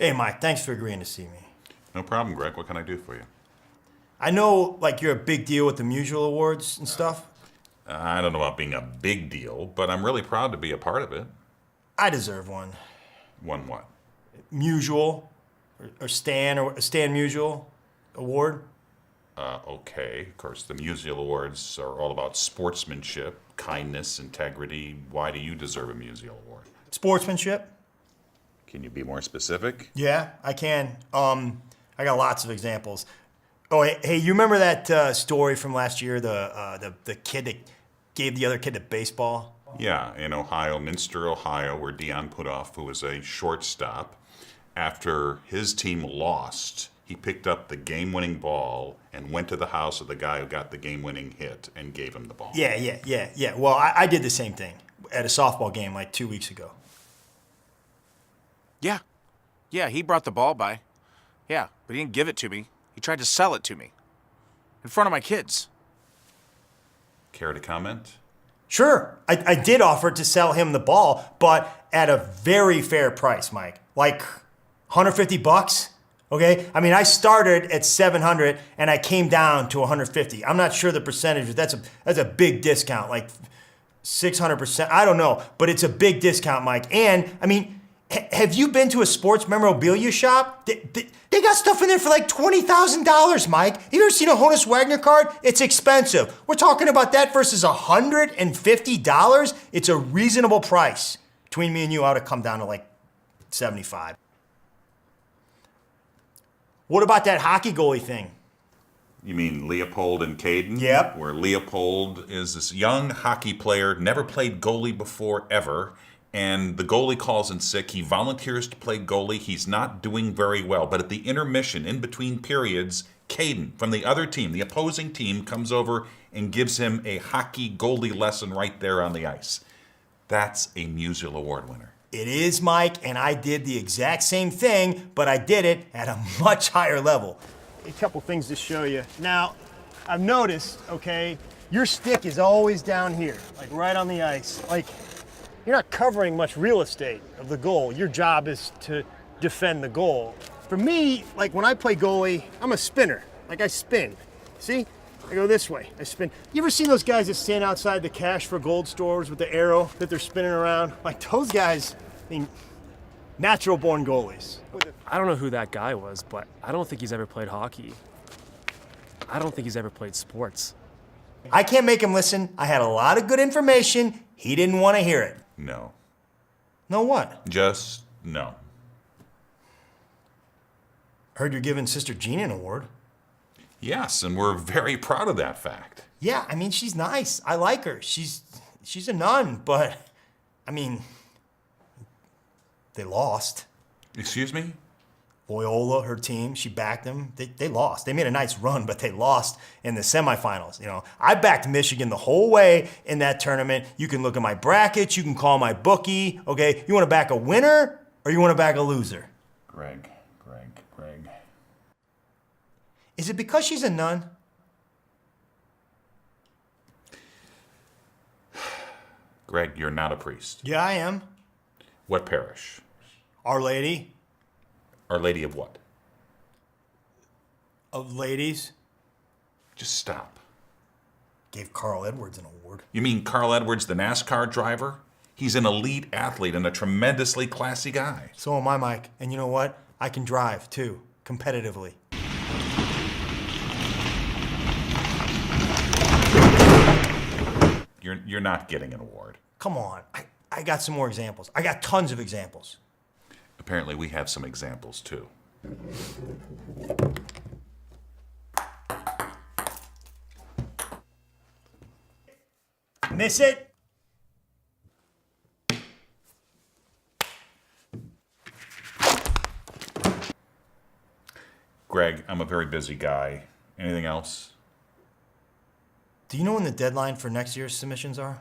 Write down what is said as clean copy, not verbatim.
Hey, Mike, thanks for agreeing to see me. No problem, Greg. What can I do for you? I know, like, you're a big deal with the Musial Awards and stuff. I don't know about being a big deal, but I'm really proud to be a part of it. I deserve one. One what? Musial, or Stan Musial Award. Okay. Of course, the Musial Awards are all about sportsmanship, kindness, integrity. Why do you deserve a Musial Award? Sportsmanship. Can you be more specific? Yeah, I can. I got lots of examples. Oh, hey, you remember that story from last year? The kid that gave the other kid the baseball. Yeah, in Ohio, Minster, Ohio, where Dion Putoff, who was a shortstop, after his team lost, he picked up the game-winning ball and went to the house of the guy who got the game-winning hit and gave him the ball. Yeah. Well, I did the same thing at a softball game like 2 weeks ago. Yeah, he brought the ball by. Yeah, but he didn't give it to me. He tried to sell it to me. In front of my kids. Care to comment? Sure, I did offer to sell him the ball, but at a very fair price, Mike. Like $150, okay? I mean, I started at $700 and I came down to $150. I'm not sure the percentage, that's a big discount, like 600%. I don't know, but it's a big discount, Mike. And I mean, have you been to a sports memorabilia shop? They got stuff in there for like $20,000, Mike. Have you ever seen a Honus Wagner card? It's expensive. We're talking about that versus $150. It's a reasonable price. Between me and you, I ought to come down to like 75. What about that hockey goalie thing? You mean Leopold and Caden? Yep. Where Leopold is this young hockey player, never played goalie before ever, and the goalie calls in sick. He volunteers to play goalie. He's not doing very well. But at the intermission, in between periods, Caden from the other team, the opposing team, comes over and gives him a hockey goalie lesson right there on the ice. That's a Musial Award winner. It is, Mike, and I did the exact same thing, but I did it at a much higher level. A couple things to show you. Now, I've noticed, okay, your stick is always down here, like right on the ice. Like, you're not covering much real estate of the goal. Your job is to defend the goal. For me, like when I play goalie, I'm a spinner. Like I spin. See? I go this way. I spin. You ever seen those guys that stand outside the cash for gold stores with the arrow that they're spinning around? Like those guys, I mean, natural born goalies. I don't know who that guy was, but I don't think he's ever played hockey. I don't think he's ever played sports. I can't make him listen. I had a lot of good information. He didn't want to hear it. No. No what? Just no. Heard you're giving Sister Jean an award. Yes, and we're very proud of that fact. Yeah, I mean, she's nice. I like her. She's a nun, but, I mean, they lost. Excuse me? Loyola, her team, she backed them. They lost. They made a nice run, but they lost in the semifinals. You know, I backed Michigan the whole way in that tournament. You can look at my brackets. You can call my bookie. Okay, you want to back a winner or you want to back a loser? Greg. Is it because she's a nun? Greg, you're not a priest. Yeah, I am. What parish? Our Lady Our Lady of what? of Ladies Just stop. gave Carl Edwards an award. You mean Carl Edwards, the NASCAR driver? He's an elite athlete and a tremendously classy guy. So am I, Mike. And you know what? I can drive, too, competitively. You're not getting an award. Come on. I got some more examples. I got tons of examples. Apparently we have some examples too. Miss it? Greg, I'm a very busy guy. Anything else? Do you know when the deadline for next year's submissions are?